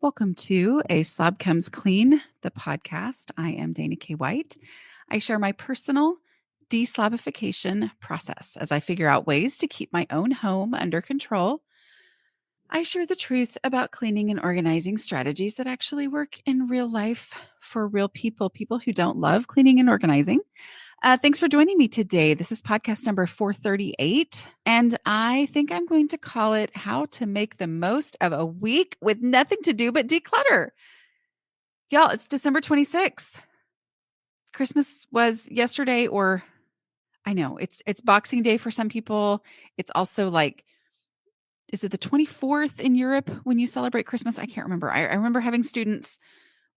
Welcome to A Slob Comes Clean, the podcast. I am Dana K. White. I share my personal deslobification process as I figure out ways to keep my own home under control. I share the truth about cleaning and organizing strategies that actually work in real life for real people who don't love cleaning and organizing. Thanks for joining me today. This is podcast number 438, and I think I'm going to call it How to Make the Most of a Week with Nothing to Do but Declutter. Y'all, it's December 26th. Christmas was yesterday, or I know it's Boxing Day for some people. It's also like, is it the 24th in Europe when you celebrate Christmas? I can't remember. I remember having students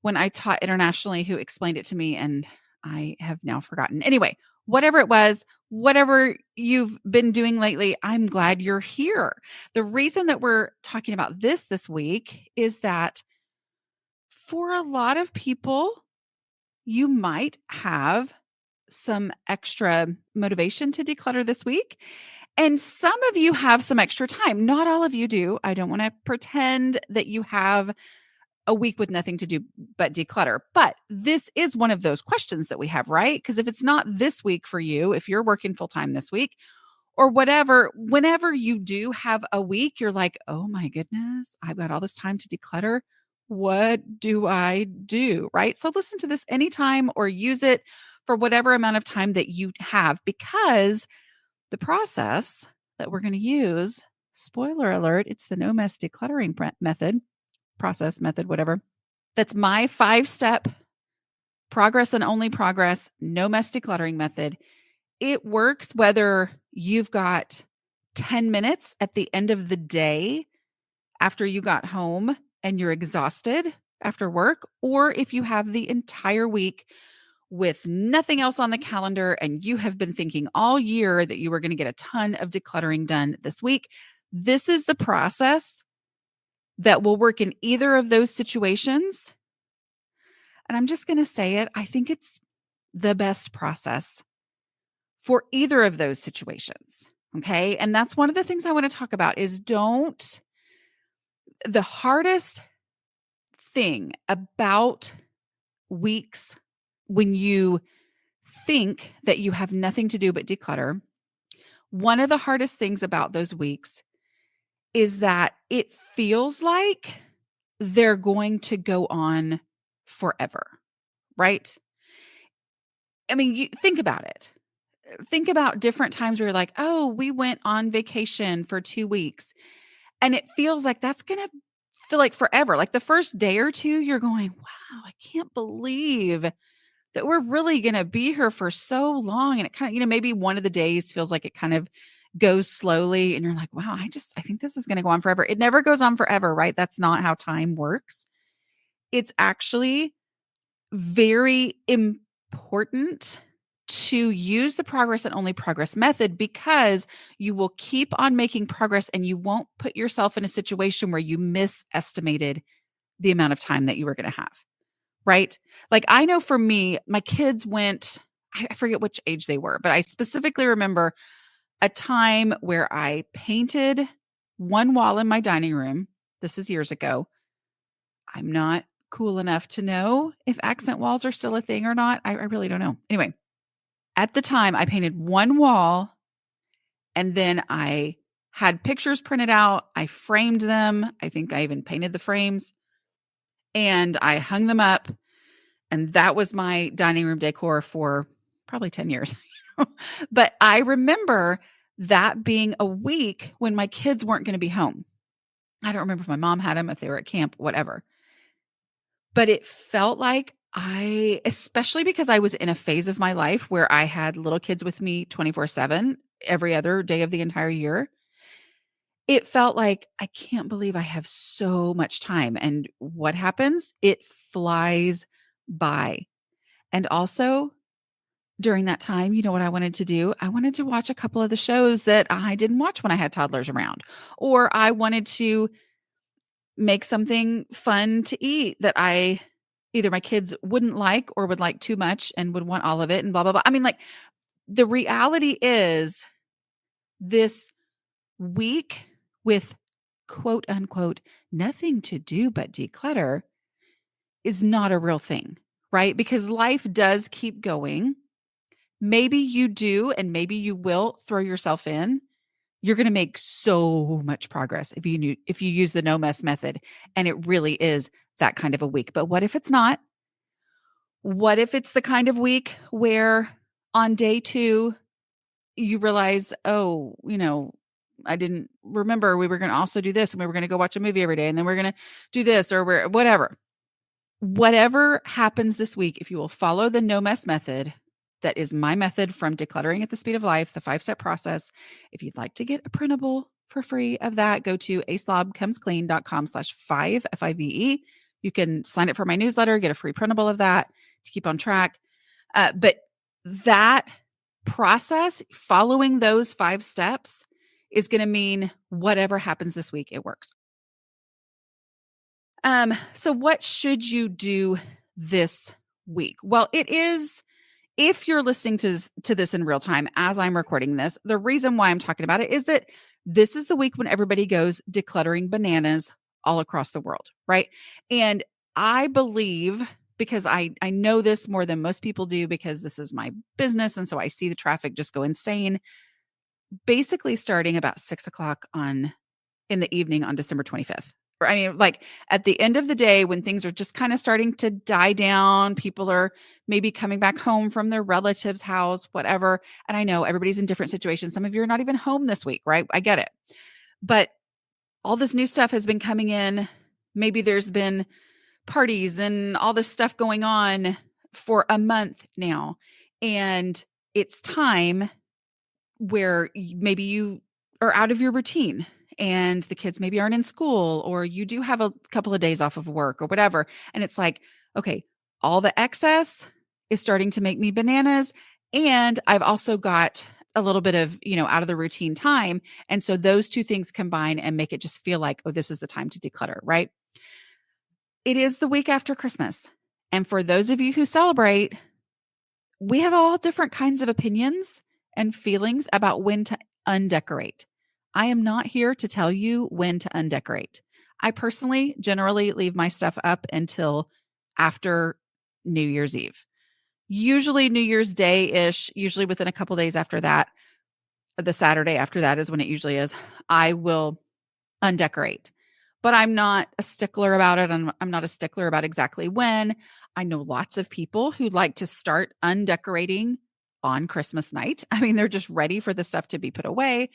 when I taught internationally who explained it to me, and I have now forgotten. Anyway, whatever it was, whatever you've been doing lately, I'm glad you're here. The reason that we're talking about this week is that for a lot of people, you might have some extra motivation to declutter this week. And some of you have some extra time. Not all of you do. I don't want to pretend that you have a week with nothing to do but declutter. But this is one of those questions that we have, right? Because if it's not this week for you, if you're working full time this week or whatever, whenever you do have a week, you're like, oh my goodness, I've got all this time to declutter. What do I do? Right? So listen to this anytime or use it for whatever amount of time that you have, because the process that we're going to use, spoiler alert, it's the no mess decluttering process method, whatever. That's my 5-step progress and only progress, no mess decluttering method. It works whether you've got 10 minutes at the end of the day after you got home and you're exhausted after work, or if you have the entire week with nothing else on the calendar and you have been thinking all year that you were going to get a ton of decluttering done this week. This is the process that will work in either of those situations. And I'm just going to say it. I think it's the best process for either of those situations. Okay. And that's one of the things I want to talk about is the hardest thing about weeks when you think that you have nothing to do but declutter, one of the hardest things about those weeks is that it feels like they're going to go on forever, right? I mean, you think about it. Think about different times where you're like, oh, we went on vacation for 2 weeks. And it feels like that's going to feel like forever. Like the first day or two, you're going, wow, I can't believe that we're really going to be here for so long. And it kind of, maybe one of the days feels like it kind of goes slowly. And you're like, wow, I think this is going to go on forever. It never goes on forever, right? That's not how time works. It's actually very important to use the progress and only progress method, because you will keep on making progress and you won't put yourself in a situation where you misestimated the amount of time that you were going to have, right? Like I know for me, my kids went, I forget which age they were, but I specifically remember a time where I painted one wall in my dining room. This is years ago. I'm not cool enough to know if accent walls are still a thing or not. I really don't know. Anyway, at the time, I painted one wall and then I had pictures printed out. I framed them. I think I even painted the frames and I hung them up. And that was my dining room decor for probably 10 years. But I remember that being a week when my kids weren't going to be home. I don't remember if my mom had them, if they were at camp, whatever. But it felt like especially because I was in a phase of my life where I had little kids with me 24/7 every other day of the entire year. It felt like I can't believe I have so much time. And what happens? It flies by. And also during that time, you know what I wanted to do? I wanted to watch a couple of the shows that I didn't watch when I had toddlers around, or I wanted to make something fun to eat that either my kids wouldn't like or would like too much and would want all of it and blah, blah, blah. I mean, like the reality is this week with quote unquote nothing to do but declutter is not a real thing, right? Because life does keep going. Maybe you do, and maybe you will throw yourself in. You're going to make so much progress if you use the no mess method, and it really is that kind of a week. But what if it's not? What if it's the kind of week where on day 2 you realize, oh, I didn't remember we were going to also do this, and we were going to go watch a movie every day, and then we're going to do this, or whatever. Whatever happens this week, if you will follow the no mess method, that is my method from Decluttering at the Speed of Life, the 5-step process. If you'd like to get a printable for free of that, go to aslobcomesclean.com/5, FIVE. You can sign up for my newsletter, get a free printable of that to keep on track. But that process, following those 5 steps, is going to mean whatever happens this week, it works. So what should you do this week? Well, it is, if you're listening to this in real time as I'm recording this, the reason why I'm talking about it is that this is the week when everybody goes decluttering bananas all across the world, right? And I believe, because I know this more than most people do, because this is my business, and so I see the traffic just go insane, basically starting about 6:00 in the evening on December 25th. I mean, like at the end of the day, when things are just kind of starting to die down, people are maybe coming back home from their relative's house, whatever. And I know everybody's in different situations. Some of you are not even home this week, right? I get it. But all this new stuff has been coming in. Maybe there's been parties and all this stuff going on for a month now. And it's time where maybe you are out of your routine, and the kids maybe aren't in school, or you do have a couple of days off of work or whatever. And it's like, okay, all the excess is starting to make me bananas. And I've also got a little bit of, out of the routine time. And so those two things combine and make it just feel like, oh, this is the time to declutter, right? It is the week after Christmas. And for those of you who celebrate, we have all different kinds of opinions and feelings about when to undecorate. I am not here to tell you when to undecorate. I personally generally leave my stuff up until after New Year's Eve. Usually New Year's Day-ish, usually within a couple days after that, the Saturday after that is when it usually is, I will undecorate. But I'm not a stickler about it. I'm not a stickler about exactly when. I know lots of people who like to start undecorating on Christmas night. I mean, they're just ready for the stuff to be put away.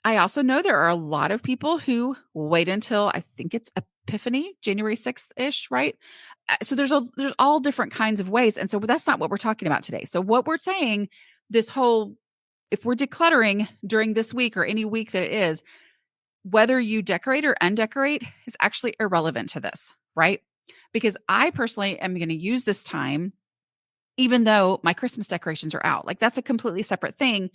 I also know there are a lot of people who wait until, I think it's Epiphany, January 6th-ish, right? So there's all different kinds of ways. And so that's not what we're talking about today. So what we're saying, if we're decluttering during this week or any week that it is, whether you decorate or undecorate is actually irrelevant to this, right? Because I personally am going to use this time, even though my Christmas decorations are out. Like, that's a completely separate thing.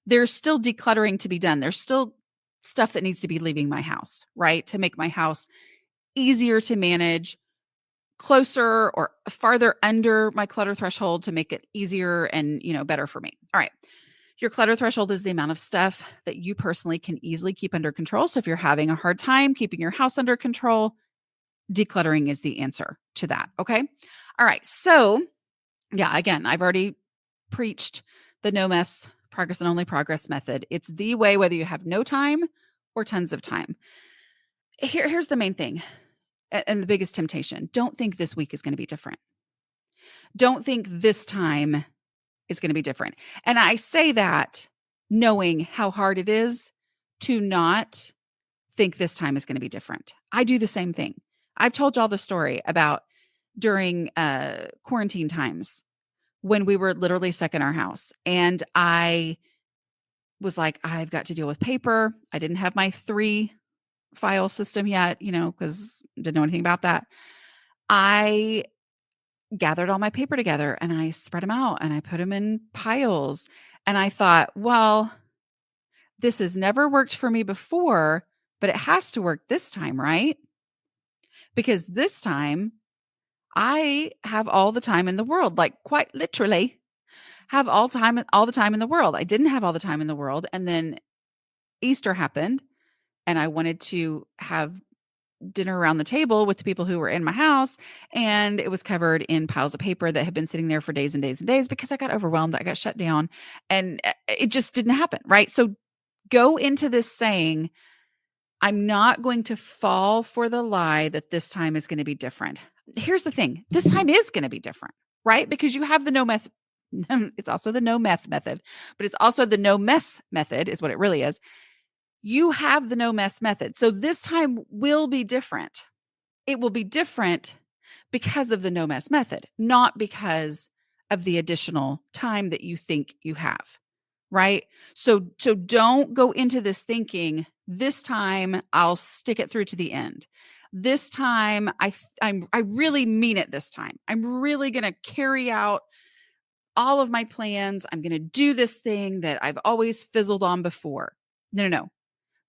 There's still decluttering to be done. There's still stuff that needs to be leaving my house, right? To make my house easier to manage, closer or farther under my clutter threshold, to make it easier and, better for me. All right. Your clutter threshold is the amount of stuff that you personally can easily keep under control. So if you're having a hard time keeping your house under control, decluttering is the answer to that. Okay. All right. So yeah, again, I've already preached the no mess, progress and only progress method. It's the way, whether you have no time or tons of time. Here's the main thing and the biggest temptation. Don't think this week is going to be different. Don't think this time is going to be different. And I say that knowing how hard it is to not think this time is going to be different. I do the same thing. I've told y'all the story about during quarantine times when we were literally stuck in our house, and I was like, I've got to deal with paper. I didn't have my 3-file system yet, because didn't know anything about that. I gathered all my paper together and I spread them out and I put them in piles. And I thought, well, this has never worked for me before, but it has to work this time, right? Because this time I have all the time in the world, like quite literally have all the time in the world. I didn't have all the time in the world. And then Easter happened and I wanted to have dinner around the table with the people who were in my house, and it was covered in piles of paper that had been sitting there for days and days and days because I got overwhelmed, I got shut down, and it just didn't happen, right? So go into this saying, I'm not going to fall for the lie that this time is going to be different. Here's the thing. This time is going to be different, right? Because you have the no meth. It's also the no meth method, but it's also the no mess method is what it really is. You have the no mess method. So this time will be different. It will be different because of the no mess method, not because of the additional time that you think you have. Right? So don't go into this thinking, this time I'll stick it through to the end. This time I really mean it this time. I'm really going to carry out all of my plans. I'm going to do this thing that I've always fizzled on before. No.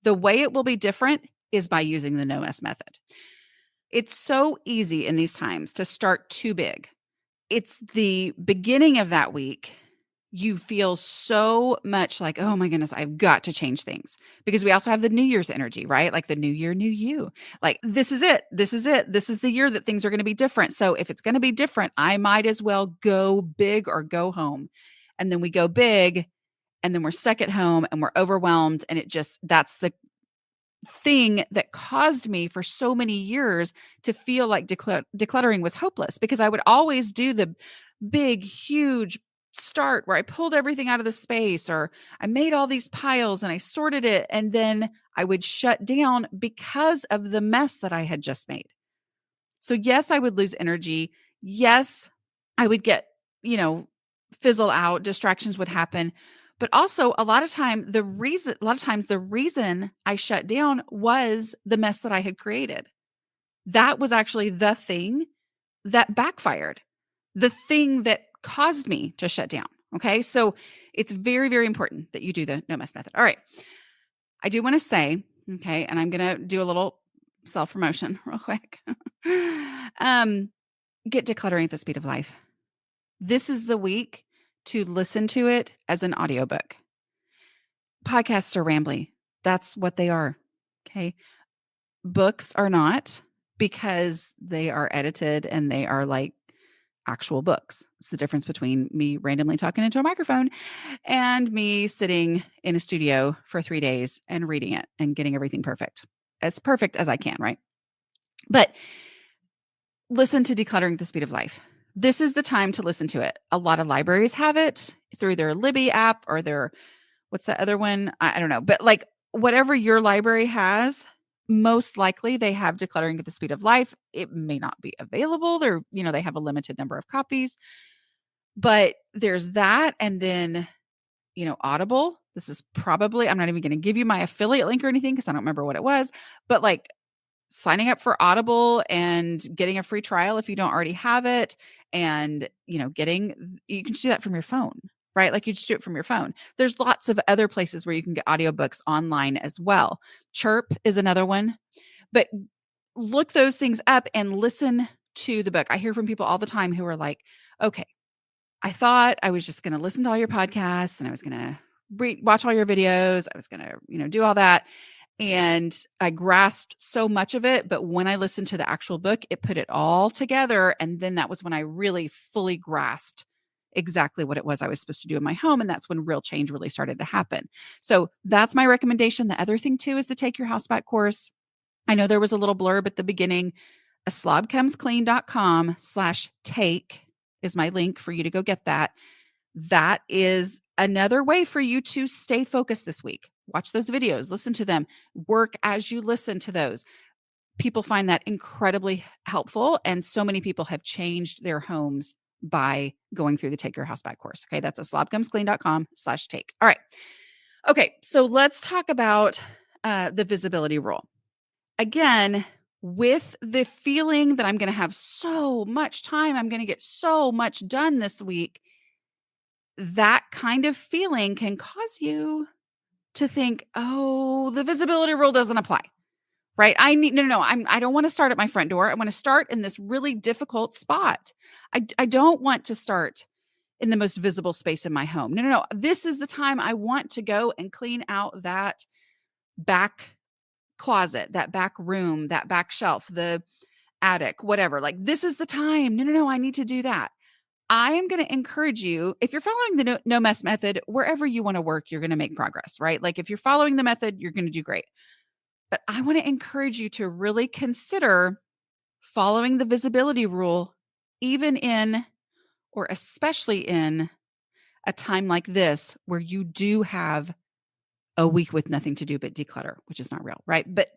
The way it will be different is by using the no mess method. It's so easy in these times to start too big. It's the beginning of that week. You feel so much like, oh my goodness, I've got to change things, because we also have the New Year's energy, right? Like the new year, new you. Like, this is it. This is it. This is the year that things are going to be different. So if it's going to be different, I might as well go big or go home. And then we go big, and then we're stuck at home and we're overwhelmed. And that's the thing that caused me for so many years to feel like decluttering was hopeless, because I would always do the big, huge start where I pulled everything out of the space, or I made all these piles and I sorted it. And then I would shut down because of the mess that I had just made. So yes, I would lose energy. Yes, I would get, fizzle out, distractions would happen. But also a lot of times the reason I shut down was the mess that I had created. That was actually the thing that backfired, the thing that caused me to shut down. Okay. So it's very, very important that you do the no mess method. All right. I do want to say, okay, and I'm going to do a little self promotion real quick. Get decluttering at the speed of life. This is the week to listen to it as an audiobook. Podcasts are rambly. That's what they are. Okay. Books are not, because they are edited and they are like actual books. It's the difference between me randomly talking into a microphone and me sitting in a studio for 3 days and reading it and getting everything perfect. As perfect as I can, right? But listen to Decluttering at the Speed of Life. This is the time to listen to it. A lot of libraries have it through their Libby app or their, what's that other one? I don't know. But like whatever your library has, most likely they have Decluttering at the Speed of Life. It may not be available. They have a limited number of copies, but there's that. And then, Audible. This is probably, I'm not even going to give you my affiliate link or anything because I don't remember what it was, but like signing up for Audible and getting a free trial if you don't already have it. And, you can just do that from your phone, right? Like you just do it from your phone. There's lots of other places where you can get audiobooks online as well. Chirp is another one, but look those things up and listen to the book. I hear from people all the time who are like, okay, I thought I was just going to listen to all your podcasts and I was going to watch all your videos. I was going to, do all that. And I grasped so much of it. But when I listened to the actual book, it put it all together. And then that was when I really fully grasped exactly what it was I was supposed to do in my home. And that's when real change really started to happen. So that's my recommendation. The other thing too is the Take Your House Back course. I know there was a little blurb at the beginning. A slobcomesclean.com/take is my link for you to go get that. That is another way for you to stay focused this week. Watch those videos, listen to them, work as you listen to those. People find that incredibly helpful. And so many people have changed their homes by going through the Take Your House Back course. Okay. That's a slobcomesclean.com/take. All right. Okay. So let's talk about the visibility rule. Again, with the feeling that I'm going to have so much time, I'm going to get so much done this week, that kind of feeling can cause you to think, oh, the visibility rule doesn't apply, right? I don't want to start at my front door. I want to start in this really difficult spot. I don't want to start in the most visible space in my home. No. This is the time I want to go and clean out that back closet, that back room, that back shelf, the attic, whatever. Like, this is the time. No, I need to do that. I am going to encourage you, if you're following the no mess method, wherever you want to work, you're going to make progress, right? Like, if you're following the method, you're going to do great. But I want to encourage you to really consider following the visibility rule, even in, or especially in, a time like this where you do have a week with nothing to do but declutter, which is not real, right? But,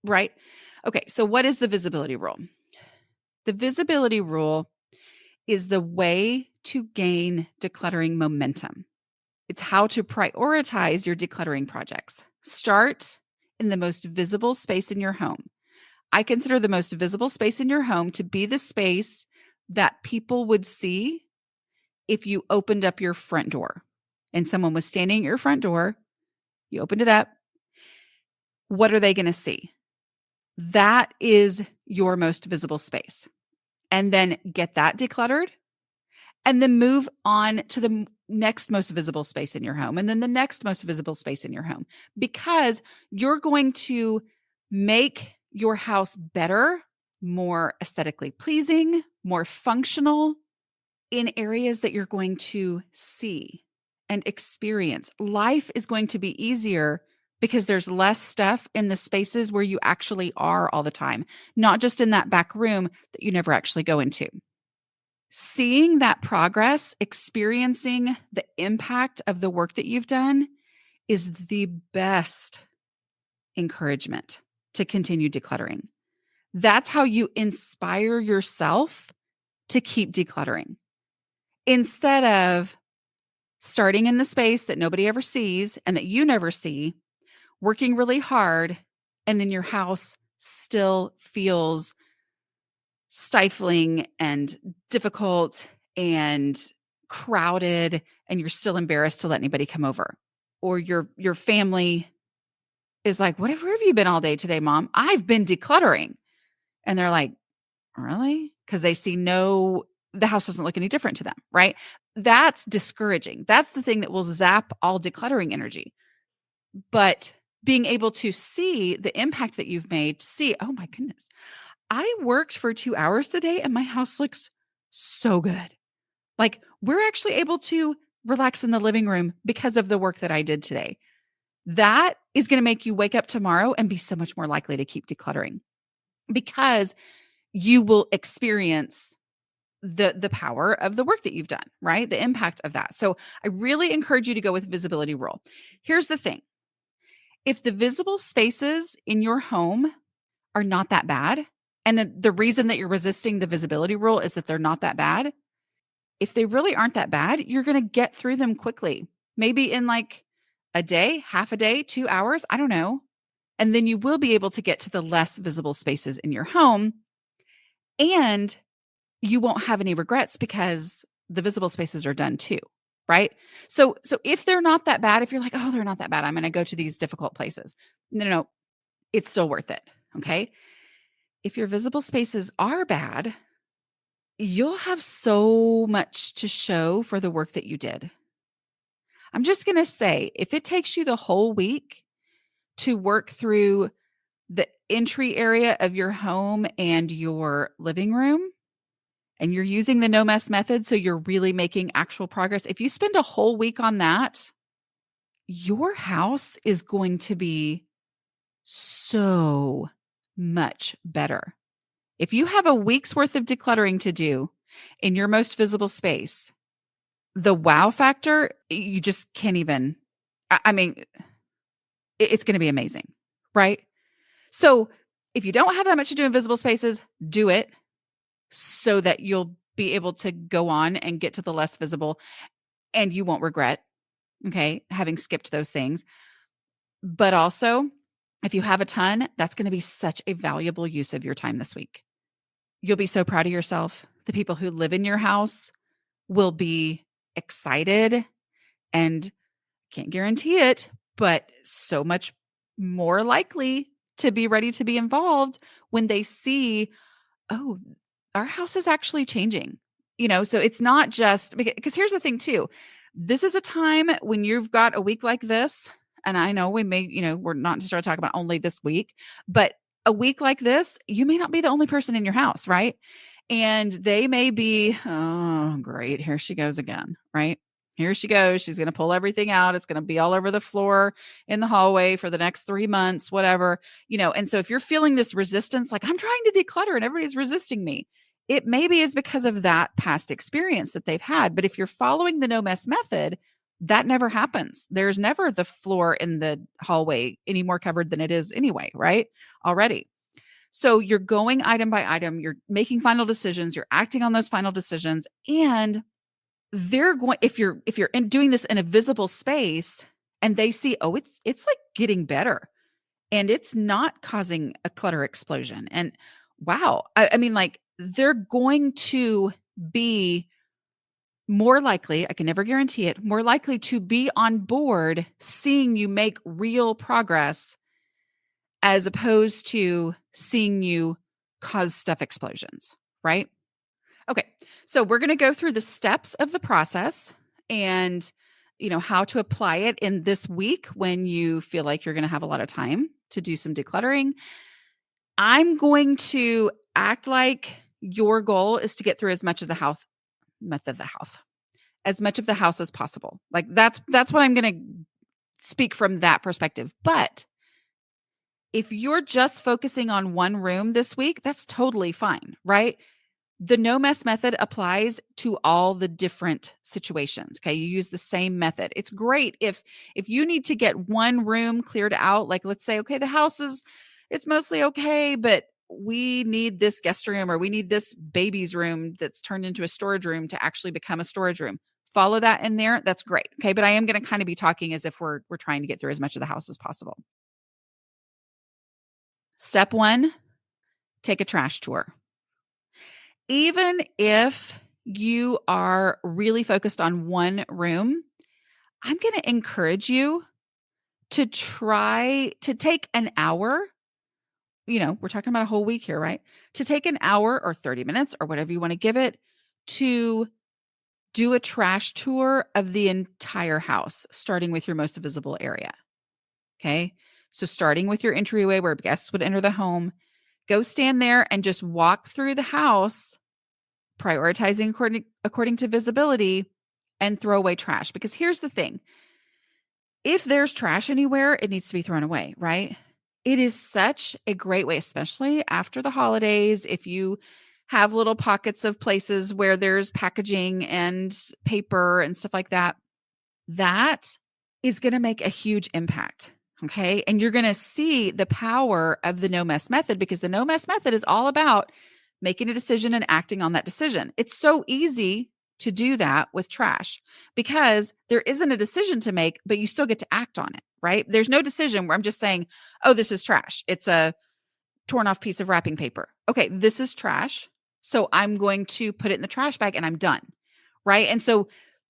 right? Okay, so what is the visibility rule? The visibility rule is the way to gain decluttering momentum. It's how to prioritize your decluttering projects. Start in the most visible space in your home. I consider the most visible space in your home to be the space that people would see if you opened up your front door and someone was standing at your front door, you opened it up. What are they going to see? That is your most visible space. And then get that decluttered, and then move on to the next most visible space in your home, and then the next most visible space in your home, because you're going to make your house better, more aesthetically pleasing, more functional in areas that you're going to see and experience. Life is going to be easier because there's less stuff in the spaces where you actually are all the time, not just in that back room that you never actually go into. Seeing that progress, experiencing the impact of the work that you've done is the best encouragement to continue decluttering. That's how you inspire yourself to keep decluttering. Instead of starting in the space that nobody ever sees and that you never see, working really hard, and then your house still feels stifling and difficult and crowded, and you're still embarrassed to let anybody come over. Or your family is like, where have you been all day today, Mom? I've been decluttering. And they're like, really? Because they see the house doesn't look any different to them, right? That's discouraging. That's the thing that will zap all decluttering energy. But being able to see the impact that you've made, see, oh my goodness, I worked for 2 hours today and my house looks so good. Like, we're actually able to relax in the living room because of the work that I did today. That is going to make you wake up tomorrow and be so much more likely to keep decluttering, because you will experience the power of the work that you've done, right? The impact of that. So I really encourage you to go with visibility rule. Here's the thing. If the visible spaces in your home are not that bad, and the reason that you're resisting the visibility rule is that they're not that bad, if they really aren't that bad, you're going to get through them quickly. Maybe in like a day, half a day, 2 hours, I don't know. And then you will be able to get to the less visible spaces in your home, and you won't have any regrets because the visible spaces are done too, right? So if they're not that bad, if you're like, oh, they're not that bad, I'm going to go to these difficult places. No, it's still worth it, okay? If your visible spaces are bad, you'll have so much to show for the work that you did. I'm just going to say, if it takes you the whole week to work through the entry area of your home and your living room, and you're using the no mess method, so you're really making actual progress, if you spend a whole week on that, your house is going to be so much better. If you have a week's worth of decluttering to do in your most visible space, the wow factor, you just can't even, I mean, it's going to be amazing, right? So if you don't have that much to do in visible spaces, do it so that you'll be able to go on and get to the less visible, and you won't regret, okay, having skipped those things. But also, if you have a ton, that's going to be such a valuable use of your time this week. You'll be so proud of yourself. The people who live in your house will be excited, and can't guarantee it, but so much more likely to be ready to be involved when they see, oh, our house is actually changing. So it's not just because here's the thing too. This is a time when you've got a week like this, and I know we may, we're not to start talking about only this week, but a week like this, you may not be the only person in your house, right? And they may be, oh, great. Here she goes again, right? Here she goes. She's going to pull everything out. It's going to be all over the floor in the hallway for the next 3 months, whatever, And so if you're feeling this resistance, like I'm trying to declutter and everybody's resisting me, it maybe is because of that past experience that they've had. But if you're following the no mess method, that never happens. There's never the floor in the hallway any more covered than it is anyway, right? Already. So you're going item by item, you're making final decisions, you're acting on those final decisions, and they're going, if you're doing this in a visible space and they see, oh, it's like getting better and it's not causing a clutter explosion. And wow, I mean, like they're going to be more likely, I can never guarantee it, more likely to be on board seeing you make real progress as opposed to seeing you cause stuff explosions, right? Okay. So we're going to go through the steps of the process and how to apply it in this week when you feel like you're going to have a lot of time to do some decluttering. I'm going to act like your goal is to get through as much of the house as much of the house as possible. Like that's what I'm going to speak from that perspective. But if you're just focusing on one room this week, that's totally fine, right? The no mess method applies to all the different situations. Okay. You use the same method. It's great if you need to get one room cleared out, like let's say, okay, the house it's mostly okay, but we need this guest room or we need this baby's room that's turned into a storage room to actually become a storage room. Follow that in there. That's great. Okay. But I am going to kind of be talking as if we're trying to get through as much of the house as possible. Step 1, take a trash tour. Even if you are really focused on one room, I'm going to encourage you to try to take an hour. We're talking about a whole week here, right? To take an hour or 30 minutes or whatever you want to give it to do a trash tour of the entire house, starting with your most visible area. Okay. So starting with your entryway where guests would enter the home, go stand there and just walk through the house, prioritizing according to visibility, and throw away trash. Because here's the thing. If there's trash anywhere, it needs to be thrown away, right? It is such a great way, especially after the holidays, if you have little pockets of places where there's packaging and paper and stuff like that, that is going to make a huge impact. Okay. And you're going to see the power of the no mess method, because the no mess method is all about making a decision and acting on that decision. It's so easy to do that with trash because there isn't a decision to make, but you still get to act on it, right? There's no decision where I'm just saying, oh, this is trash. It's a torn off piece of wrapping paper. Okay, this is trash. So I'm going to put it in the trash bag and I'm done, right? And so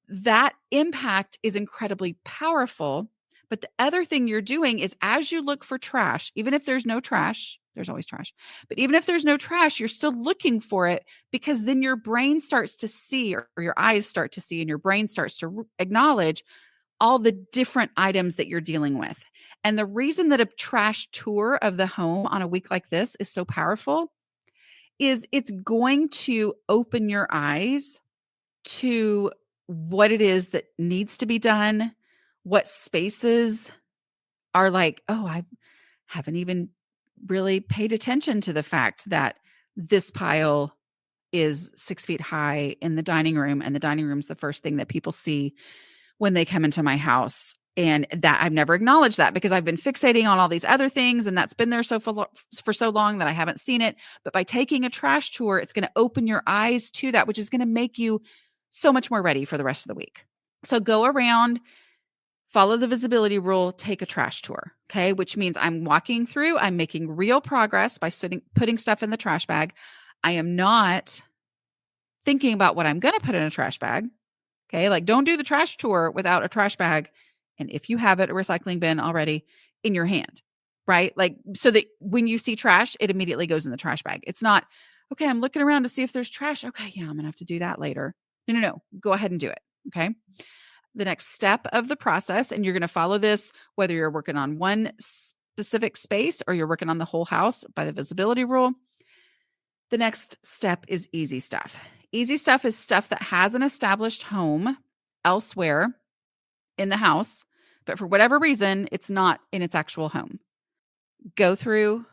that impact is incredibly powerful. But the other thing you're doing is as you look for trash, even if there's no trash, there's always trash. But even if there's no trash, you're still looking for it, because then your brain starts to see, or your eyes start to see, and your brain starts to acknowledge all the different items that you're dealing with. And the reason that a trash tour of the home on a week like this is so powerful is it's going to open your eyes to what it is that needs to be done, what spaces are like, oh, I haven't even really paid attention to the fact that this pile is 6 feet high in the dining room, and the dining room's the first thing that people see when they come into my house. And that I've never acknowledged that because I've been fixating on all these other things, and that's been there for so long that I haven't seen it. But by taking a trash tour, it's going to open your eyes to that, which is going to make you so much more ready for the rest of the week. So go around, follow the visibility rule, take a trash tour. Okay. Which means I'm walking through, I'm making real progress by putting stuff in the trash bag. I am not thinking about what I'm going to put in a trash bag. Okay. Like don't do the trash tour without a trash bag. And if you have it, a recycling bin already in your hand, right? Like so that when you see trash, it immediately goes in the trash bag. It's not, okay, I'm looking around to see if there's trash. Okay. Yeah, I'm going to have to do that later. No. Go ahead and do it. Okay. the next step of the process, and you're going to follow this, whether you're working on one specific space or you're working on the whole house by the visibility rule. The next step is easy stuff. Easy stuff is stuff that has an established home elsewhere in the house, but for whatever reason, it's not in its actual home. Go through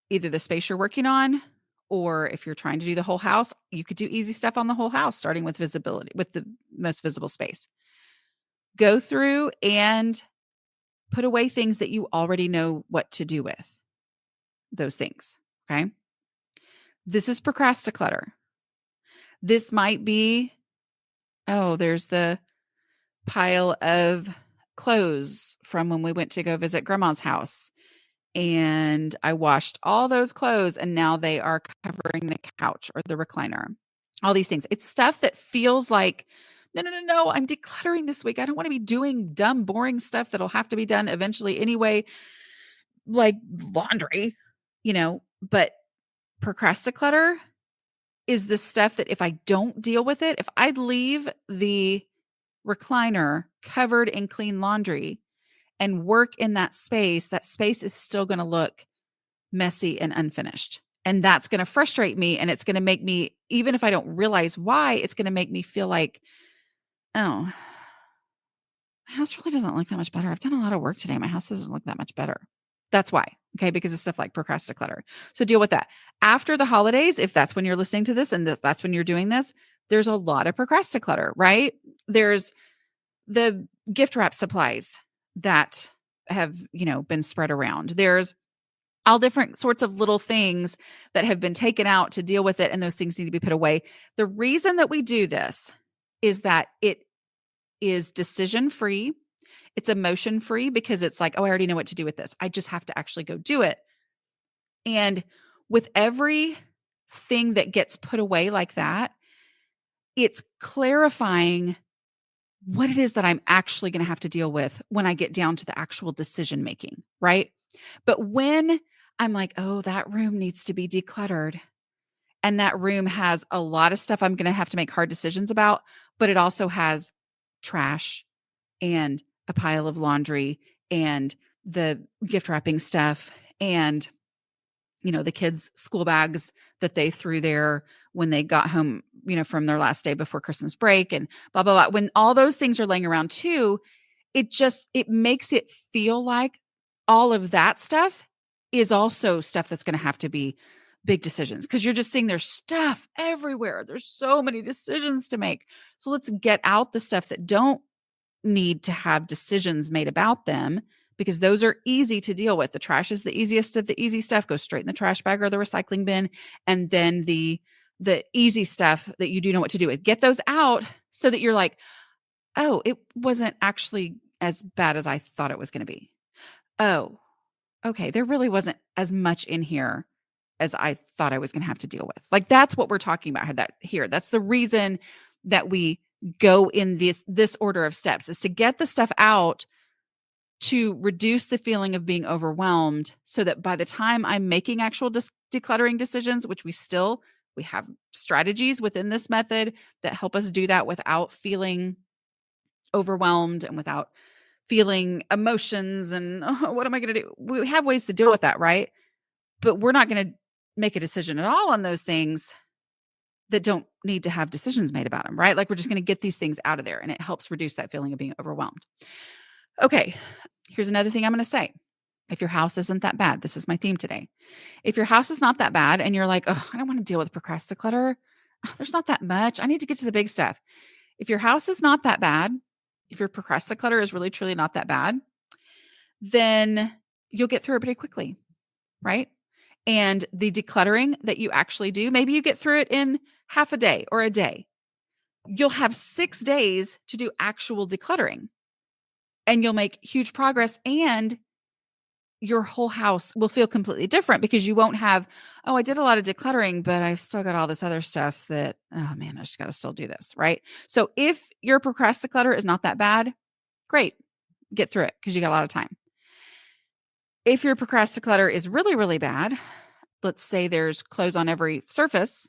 either the space you're working on, or if you're trying to do the whole house, you could do easy stuff on the whole house, starting with visibility, with the most visible space. Go through and put away things that you already know what to do with those things. Okay. This is procrastinator. This might be, oh, there's the pile of clothes from when we went to go visit grandma's house. And I washed all those clothes and now they are covering the couch or the recliner. All these things. It's stuff that feels like, no, I'm decluttering this week. I don't want to be doing dumb, boring stuff that'll have to be done eventually anyway, like laundry, but procrastinator is the stuff that if I don't deal with it, if I leave the recliner covered in clean laundry and work in that space is still going to look messy and unfinished. And that's going to frustrate me. And it's going to make me, even if I don't realize why, it's going to make me feel like, oh, my house really doesn't look that much better. I've done a lot of work today. My house doesn't look that much better. That's why. Okay. Because of stuff like procrastinator. So deal with that. After the holidays, if that's when you're listening to this and that's when you're doing this, there's a lot of procrastinator, right? There's the gift wrap supplies that have, been spread around. There's all different sorts of little things that have been taken out to deal with it. And those things need to be put away. The reason that we do this is that it is decision free. It's emotion free because it's like, oh, I already know what to do with this. I just have to actually go do it. And with every thing that gets put away like that, it's clarifying what it is that I'm actually going to have to deal with when I get down to the actual decision making, right? But when I'm like, oh, that room needs to be decluttered, and that room has a lot of stuff I'm going to have to make hard decisions about, but it also has trash and a pile of laundry and the gift wrapping stuff and the kids' school bags that they threw there when they got home, from their last day before Christmas break and blah, blah, blah. When all those things are laying around too, it makes it feel like all of that stuff is also stuff that's going to have to be big decisions because you're just seeing there's stuff everywhere. There's so many decisions to make. So let's get out the stuff that don't need to have decisions made about them, because those are easy to deal with. The trash is the easiest of the easy stuff, goes straight in the trash bag or the recycling bin. And then the easy stuff that you do know what to do with, get those out so that you're like, oh, it wasn't actually as bad as I thought it was going to be. Oh, okay. There really wasn't as much in here as I thought I was going to have to deal with. Like, that's what we're talking about here. That's the reason that we go in this order of steps, is to get the stuff out to reduce the feeling of being overwhelmed, so that by the time I'm making actual decluttering decisions, which we have strategies within this method that help us do that without feeling overwhelmed and without feeling emotions and, oh, what am I going to do? We have ways to deal with that, right? But we're not going to make a decision at all on those things that don't need to have decisions made about them, right? Like, we're just going to get these things out of there, and it helps reduce that feeling of being overwhelmed. Okay, here's another thing I'm going to say. If your house isn't that bad, this is my theme today. If your house is not that bad and you're like, oh, I don't want to deal with procrastinator. There's not that much. I need to get to the big stuff. If your house is not that bad, if your procrastinator is really, truly not that bad, then you'll get through it pretty quickly, right? And the decluttering that you actually do, maybe you get through it in half a day or a day. You'll have 6 days to do actual decluttering, and you'll make huge progress, and your whole house will feel completely different because you won't have, oh, I did a lot of decluttering, but I've still got all this other stuff that, oh man, I just got to still do this, right? So if your procrastinator is not that bad, great, get through it because you got a lot of time. If your procrastinator is really, really bad, let's say there's clothes on every surface,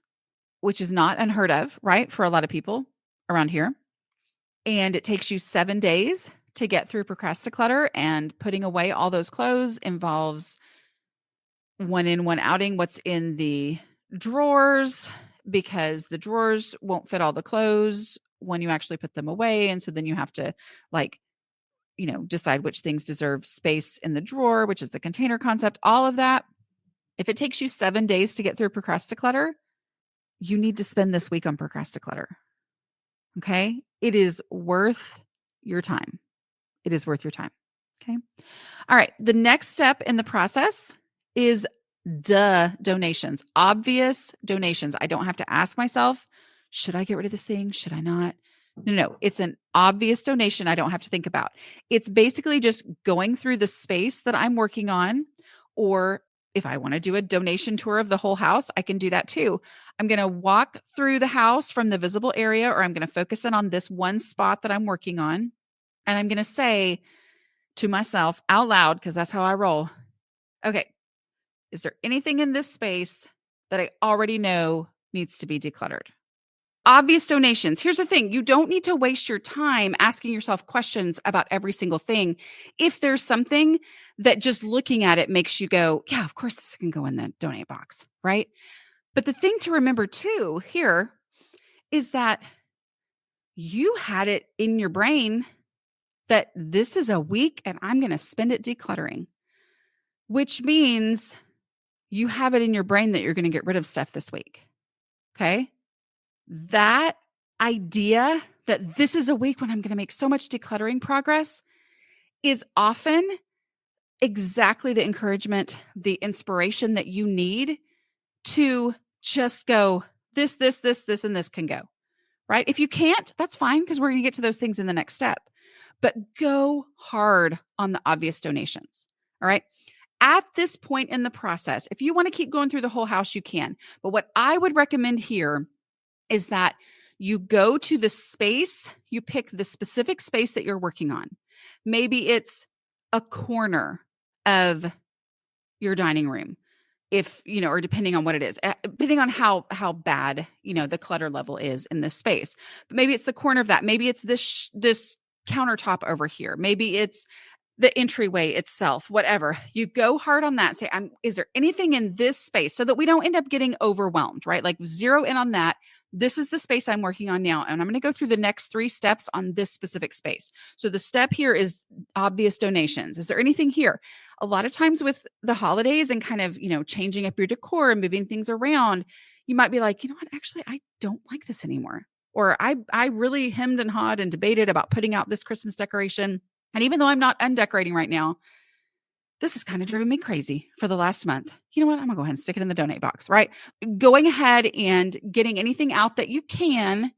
which is not unheard of, right? For a lot of people around here. and it takes you 7 days to get through Procrasticlutter, and putting away all those clothes involves one in, one outing what's in the drawers, because the drawers won't fit all the clothes when you actually put them away. And so then you have to like, decide which things deserve space in the drawer, which is the container concept, all of that. If it takes you 7 days to get through Procrasticlutter, you need to spend this week on Procrasticlutter. Okay. It is worth your time. It is worth your time. Okay. All right. The next step in the process is donations, obvious donations. I don't have to ask myself, should I get rid of this thing? Should I not? No. It's an obvious donation I don't have to think about. It's basically just going through the space that I'm working on, or if I want to do a donation tour of the whole house, I can do that too. I'm going to walk through the house from the visible area, or I'm going to focus in on this one spot that I'm working on. And I'm going to say to myself out loud, because that's how I roll. Okay, is there anything in this space that I already know needs to be decluttered? Obvious donations. Here's the thing. You don't need to waste your time asking yourself questions about every single thing. If there's something that just looking at it makes you go, yeah, of course this can go in the donate box, right? But the thing to remember too here is that you had it in your brain that this is a week and I'm going to spend it decluttering, which means you have it in your brain that you're going to get rid of stuff this week. Okay. That idea that this is a week when I'm going to make so much decluttering progress is often exactly the encouragement, the inspiration that you need to just go, this, and this can go, right? If you can't, that's fine, because we're going to get to those things in the next step. But go hard on the obvious donations. All right. At this point in the process, if you want to keep going through the whole house, you can. But what I would recommend here is that you go to the space, you pick the specific space that you're working on. Maybe it's a corner of your dining room, if, or depending on what it is, depending on how bad, the clutter level is in this space. But maybe it's the corner of that. Maybe it's this countertop over here. Maybe it's the entryway itself, whatever. You go hard on that. Say, is there anything in this space, so that we don't end up getting overwhelmed, right? Like zero in on that. This is the space I'm working on now. And I'm going to go through the next 3 steps on this specific space. So the step here is obvious donations. Is there anything here? A lot of times with the holidays and kind of, changing up your decor and moving things around, you might be like, you know what, actually, I don't like this anymore. Or I really hemmed and hawed and debated about putting out this Christmas decoration. And even though I'm not undecorating right now, this has kind of driven me crazy for the last month. You know what? I'm going to go ahead and stick it in the donate box, right? Going ahead and getting anything out that you can,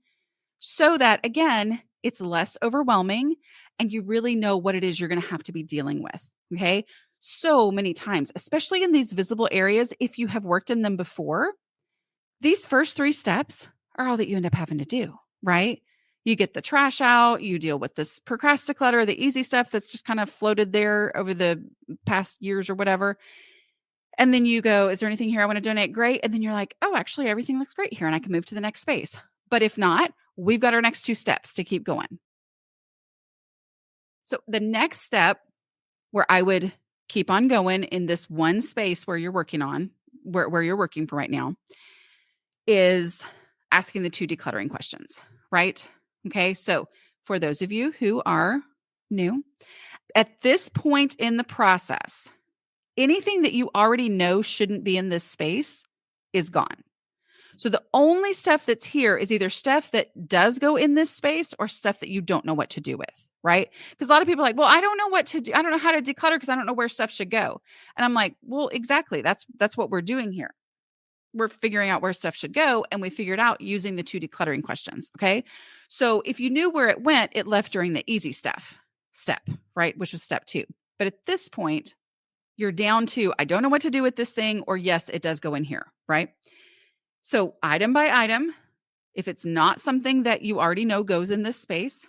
so that, again, it's less overwhelming and you really know what it is you're going to have to be dealing with. Okay. So many times, especially in these visible areas, if you have worked in them before, these first 3 steps are all that you end up having to do, right? You get the trash out, you deal with this procrasticlutter, the easy stuff that's just kind of floated there over the past years or whatever. And then you go, is there anything here I want to donate? Great. And then you're like, oh, actually, everything looks great here and I can move to the next space. But if not, we've got our next 2 steps to keep going. So the next step where I would keep on going in this one space where you're working on, where you're working for right now, is asking the 2 decluttering questions, right? Okay. So for those of you who are new, at this point in the process, anything that you already know shouldn't be in this space is gone. So the only stuff that's here is either stuff that does go in this space or stuff that you don't know what to do with, right? Because a lot of people are like, well, I don't know what to do. I don't know how to declutter because I don't know where stuff should go. And I'm like, well, exactly. That's what we're doing here. We're figuring out where stuff should go, and we figured out using the 2 decluttering questions. Okay. So if you knew where it went, it left during the easy step, right? Which was step 2. But at this point, you're down to, I don't know what to do with this thing, or yes, it does go in here, right? So item by item, if it's not something that you already know goes in this space,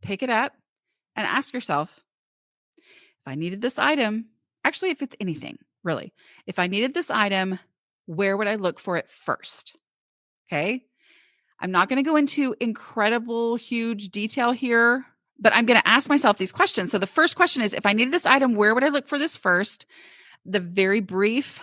pick it up and ask yourself, if I needed this item, actually, if it's anything, really, if I needed this item, where would I look for it first? Okay. I'm not going to go into incredible, huge detail here, but I'm going to ask myself these questions. So the first question is, if I needed this item, where would I look for this first? The very brief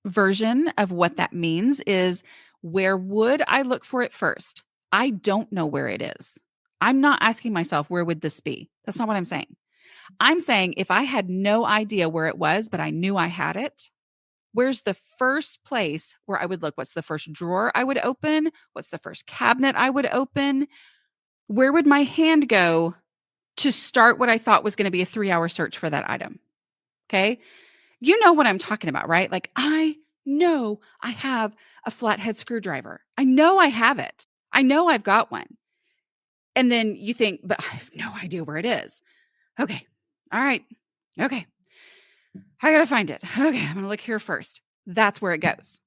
version of what that means is, where would I look for it first? I don't know where it is. I'm not asking myself, where would this be? That's not what I'm saying. I'm saying if I had no idea where it was, but I knew I had it, where's the first place where I would look? What's the first drawer I would open? What's the first cabinet I would open? Where would my hand go to start what I thought was going to be a 3-hour search for that item? Okay. You know what I'm talking about, right? Like, I know I have a flathead screwdriver. I know I have it. I know I've got one. And then you think, but I have no idea where it is. Okay. All right. Okay. I got to find it. Okay. I'm going to look here first. That's where it goes.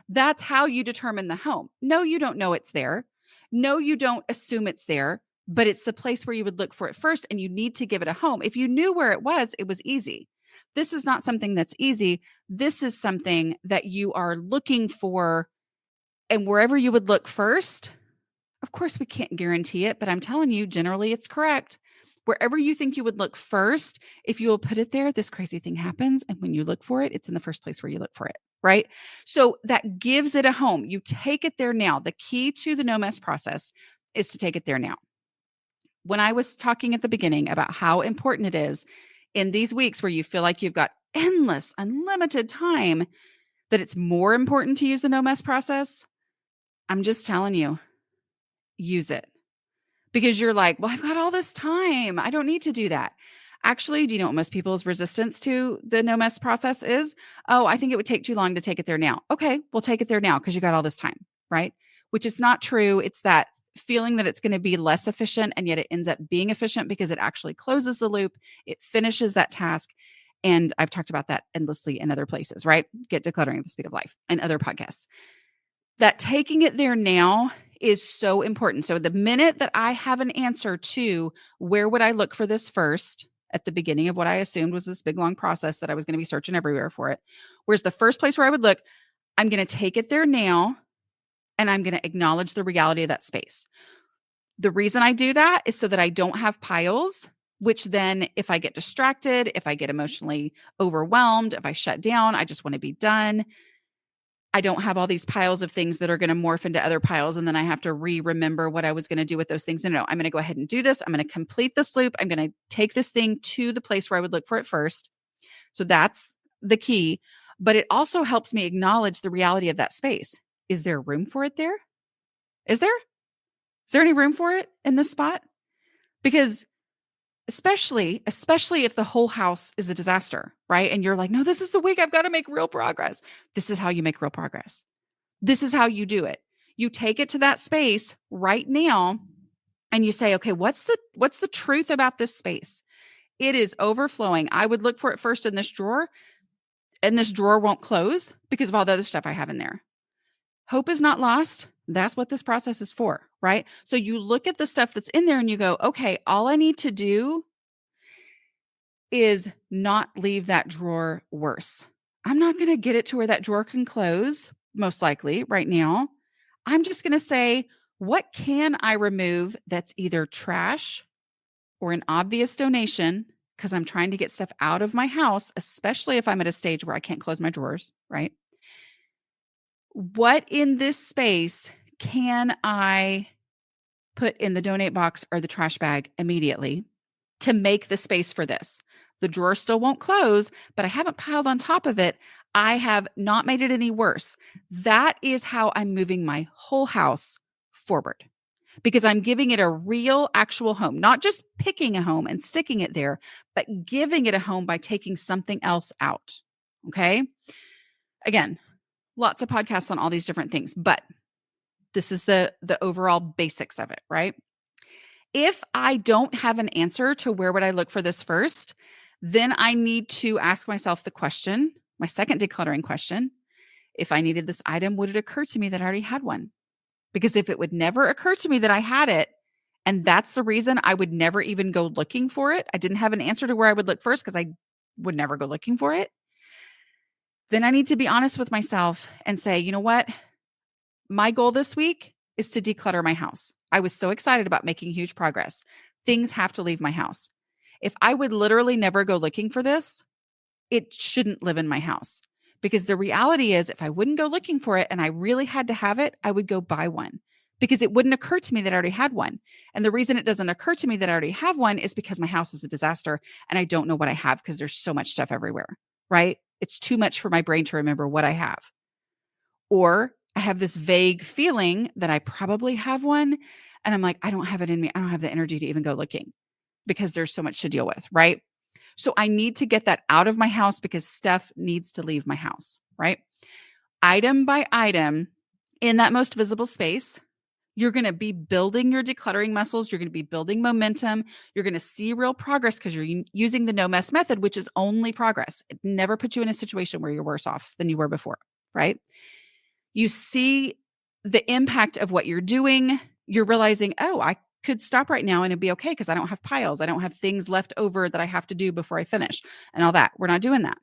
That's how you determine the home. No, you don't know it's there. No, you don't assume it's there, but it's the place where you would look for it first, and you need to give it a home. If you knew where it was easy. This is not something that's easy. This is something that you are looking for, and wherever you would look first, of course, we can't guarantee it, but I'm telling you, generally it's correct. Wherever you think you would look first, if you will put it there, this crazy thing happens. And when you look for it, it's in the first place where you look for it, right? So that gives it a home. You take it there now. The key to the no mess process is to take it there now. When I was talking at the beginning about how important it is in these weeks where you feel like you've got endless, unlimited time, that it's more important to use the no mess process, I'm just telling you, use it. Because you're like, well, I've got all this time. I don't need to do that. Actually, do you know what most people's resistance to the no mess process is? Oh, I think it would take too long to take it there now. Okay, we'll take it there now because you got all this time, right? Which is not true. It's that feeling that it's going to be less efficient, and yet it ends up being efficient because it actually closes the loop. It finishes that task. And I've talked about that endlessly in other places, right? Get Decluttering at the Speed of Life and other podcasts. That taking it there now is so important. So the minute that I have an answer to where would I look for this first, at the beginning of what I assumed was this big, long process that I was going to be searching everywhere for it, where's the first place where I would look? I'm going to take it there now, and I'm going to acknowledge the reality of that space. The reason I do that is so that I don't have piles, which then if I get distracted, if I get emotionally overwhelmed, if I shut down, I just want to be done. I don't have all these piles of things that are going to morph into other piles, and then I have to remember what I was going to do with those things. No, I'm going to go ahead and do this. I'm going to complete this loop. I'm going to take this thing to the place where I would look for it first. So that's the key. But it also helps me acknowledge the reality of that space. Is there room for it there? Is there? Is there any room for it in this spot? Because especially if the whole house is a disaster, right? And you're like, no, this is the week I've got to make real progress. This is how you make real progress. This is how you do it. You take it to that space right now and you say, okay, what's the truth about this space? It is overflowing. I would look for it first in this drawer, and this drawer won't close because of all the other stuff I have in there. Hope is not lost. That's what this process is for, right? So you look at the stuff that's in there and you go, okay, all I need to do is not leave that drawer worse. I'm not going to get it to where that drawer can close, most likely right now. I'm just going to say, what can I remove that's either trash or an obvious donation? Because I'm trying to get stuff out of my house, especially if I'm at a stage where I can't close my drawers, right? What in this space can I put in the donate box or the trash bag immediately to make the space for this? The drawer still won't close, but I haven't piled on top of it. I have not made it any worse. That is how I'm moving my whole house forward, because I'm giving it a real, actual home, not just picking a home and sticking it there, but giving it a home by taking something else out. Okay. Again, lots of podcasts on all these different things, but this is the overall basics of it, right? If I don't have an answer to where would I look for this first, then I need to ask myself the question, my second decluttering question: if I needed this item, would it occur to me that I already had one? Because if it would never occur to me that I had it, and that's the reason I would never even go looking for it, I didn't have an answer to where I would look first because I would never go looking for it, then I need to be honest with myself and say, you know what? My goal this week is to declutter my house. I was so excited about making huge progress. Things have to leave my house. If I would literally never go looking for this, it shouldn't live in my house. Because the reality is, if I wouldn't go looking for it and I really had to have it, I would go buy one because it wouldn't occur to me that I already had one. And the reason it doesn't occur to me that I already have one is because my house is a disaster and I don't know what I have because there's so much stuff everywhere, right? It's too much for my brain to remember what I have. Or I have this vague feeling that I probably have one. And I'm like, I don't have it in me. I don't have the energy to even go looking because there's so much to deal with, right? So I need to get that out of my house because stuff needs to leave my house, right? Item by item in that most visible space, you're going to be building your decluttering muscles. You're going to be building momentum. You're going to see real progress because you're using the no mess method, which is only progress. It never puts you in a situation where you're worse off than you were before, right? You see the impact of what you're doing. You're realizing, oh, I could stop right now and it'd be okay because I don't have piles. I don't have things left over that I have to do before I finish and all that. We're not doing that.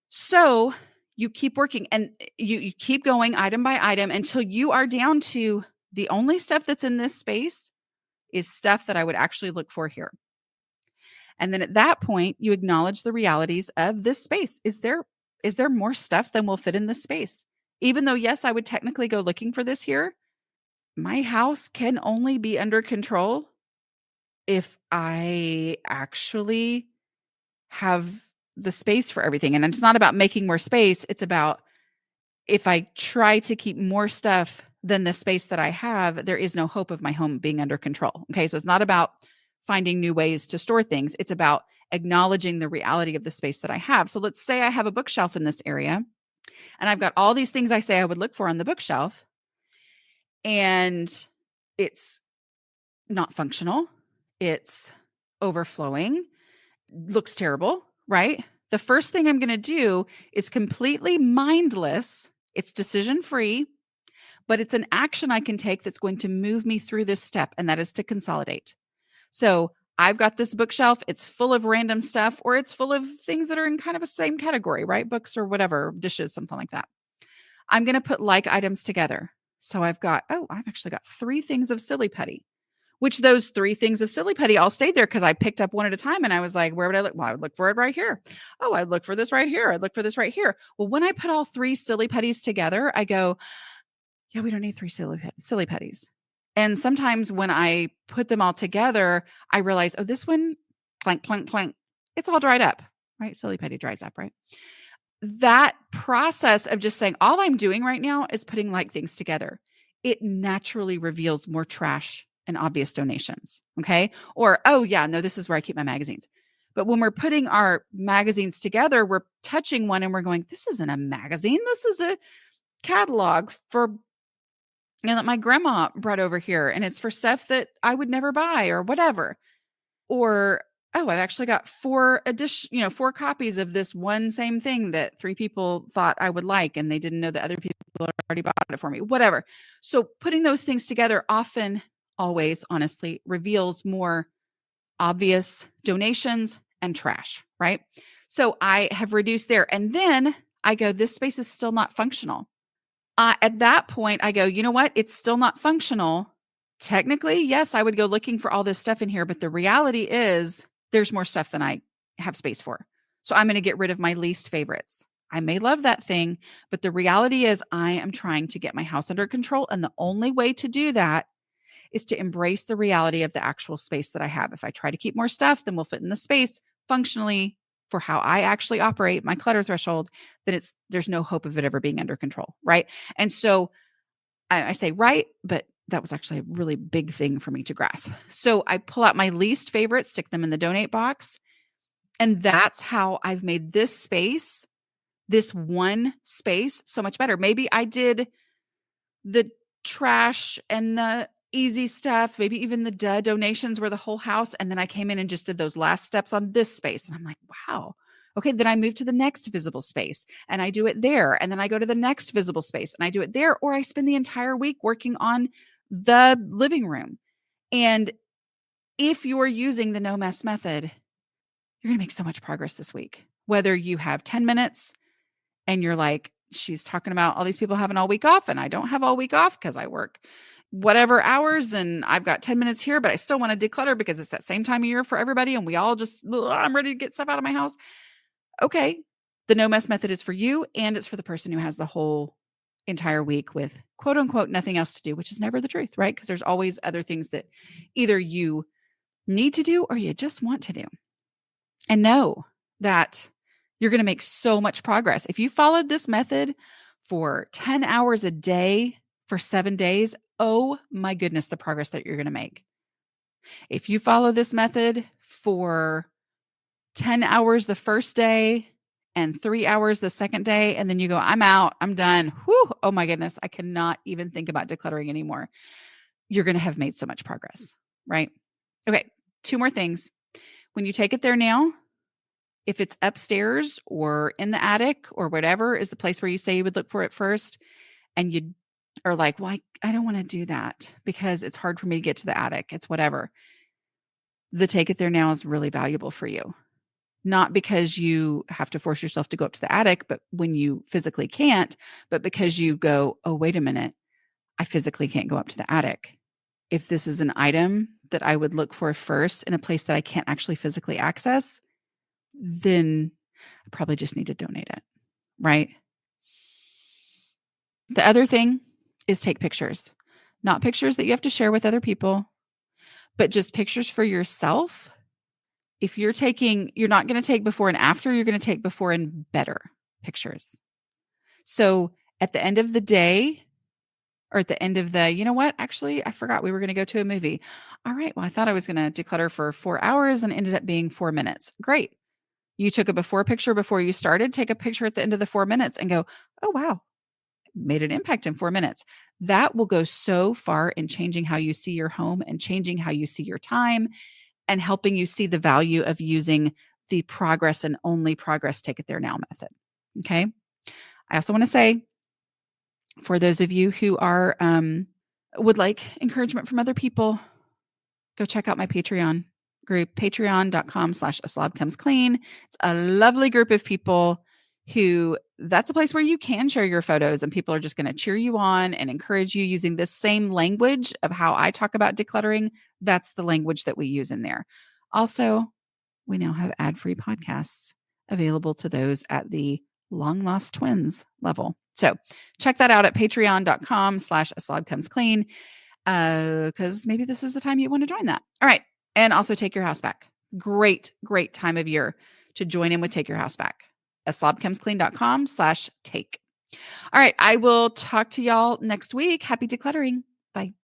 So you keep working and you keep going item by item until you are down to the only stuff that's in this space is stuff that I would actually look for here. And then at that point, you acknowledge the realities of this space. Is there more stuff than will fit in this space? Even though, yes, I would technically go looking for this here, my house can only be under control if I actually have the space for everything. And it's not about making more space. It's about if I try to keep more stuff than the space that I have, there is no hope of my home being under control. Okay. So it's not about finding new ways to store things. It's about acknowledging the reality of the space that I have. So let's say I have a bookshelf in this area and I've got all these things I say I would look for on the bookshelf and it's not functional. It's overflowing, looks terrible, right? The first thing I'm going to do is completely mindless. It's decision free, but it's an action I can take that's going to move me through this step, and that is to consolidate. So I've got this bookshelf. It's full of random stuff, or it's full of things that are in kind of a same category, right? Books or whatever, dishes, something like that. I'm going to put like items together. So I've actually got 3 things of silly putty, which those 3 things of silly putty all stayed there because I picked up one at a time and I was like, where would I look? Well, I would look for it right here. Oh, I'd look for this right here. I'd look for this right here. Well, when I put all 3 silly putties together, I go, yeah, we don't need 3 silly putties. And sometimes when I put them all together, I realize, oh, this one, plank, plank, plank, it's all dried up, right? Silly putty dries up, right? That process of just saying, all I'm doing right now is putting like things together. It naturally reveals more trash and obvious donations. Okay. Or, oh, yeah, no, this is where I keep my magazines. But when we're putting our magazines together, we're touching one and we're going, this isn't a magazine. This is a catalog for, that my grandma brought over here. And it's for stuff that I would never buy or whatever. Or, oh, I've actually got 4 copies of this one same thing that 3 people thought I would like, and they didn't know that other people had already bought it for me, whatever. So putting those things together often, always, honestly, reveals more obvious donations and trash, right? So I have reduced there. And then I go, this space is still not functional. At that point, I go, you know what? It's still not functional. Technically, yes, I would go looking for all this stuff in here, but the reality is there's more stuff than I have space for. So I'm going to get rid of my least favorites. I may love that thing, but the reality is I am trying to get my house under control. And the only way to do that is to embrace the reality of the actual space that I have. If I try to keep more stuff than will fit in the space functionally for how I actually operate my clutter threshold, then there's no hope of it ever being under control. Right. And so I say right, but that was actually a really big thing for me to grasp. So I pull out my least favorites, stick them in the donate box. And that's how I've made this one space, so much better. Maybe I did the trash and the easy stuff, maybe even the donations were the whole house. And then I came in and just did those last steps on this space. And I'm like, wow. Okay, then I move to the next visible space and I do it there. And then I go to the next visible space and I do it there. Or I spend the entire week working on the living room. And if you're using the no mess method, you're going to make so much progress this week. Whether you have 10 minutes and you're like, she's talking about all these people having all week off and I don't have all week off because I work whatever hours and I've got 10 minutes here, but I still want to declutter because it's that same time of year for everybody. And we all just, I'm ready to get stuff out of my house. Okay. The no mess method is for you. And it's for the person who has the whole entire week with quote unquote, nothing else to do, which is never the truth, right? Because there's always other things that either you need to do or you just want to do. And know that you're going to make so much progress. If you followed this method for 10 hours a day for 7 days, oh my goodness, the progress that you're going to make. If you follow this method for 10 hours the first day and 3 hours the second day, and then you go, I'm out, I'm done. Whew, oh my goodness, I cannot even think about decluttering anymore. You're going to have made so much progress, right? Okay, 2 more things. When you take it there now, if it's upstairs or in the attic or whatever is the place where you say you would look for it first, and you are like, well, I don't want to do that because it's hard for me to get to the attic. It's whatever. The take it there now is really valuable for you. Not because you have to force yourself to go up to the attic, but when you physically can't, but because you go, oh, wait a minute, I physically can't go up to the attic. If this is an item that I would look for first in a place that I can't actually physically access, then I probably just need to donate it, right? The other thing is take pictures, not pictures that you have to share with other people, but just pictures for yourself. If you're not going to take before and after, you're going to take before and better pictures. So at the end of the day, or at the end of you know what? Actually, I forgot we were going to go to a movie. All right. Well, I thought I was going to declutter for 4 hours and ended up being 4 minutes. Great. You took a before picture before you started. Take a picture at the end of the 4 minutes and go, oh, wow, made an impact in 4 minutes. That will go so far in changing how you see your home and changing how you see your time and helping you see the value of using the progress and only progress take it there now method. Okay. I also want to say, for those of you who are would like encouragement from other people, go check out my Patreon group, patreon.com/aslobcomesclean. It's a lovely group of people who that's a place where you can share your photos and people are just going to cheer you on and encourage you using this same language of how I talk about decluttering. That's the language that we use in there. Also, we now have ad-free podcasts available to those at the long lost twins level. So check that out at patreon.com/aslobcomesclean because maybe this is the time you want to join that. All right. And also take your house back. Great, great time of year to join in with Take Your House Back. aslobcomesclean.com/take. All right. I will talk to y'all next week. Happy decluttering. Bye.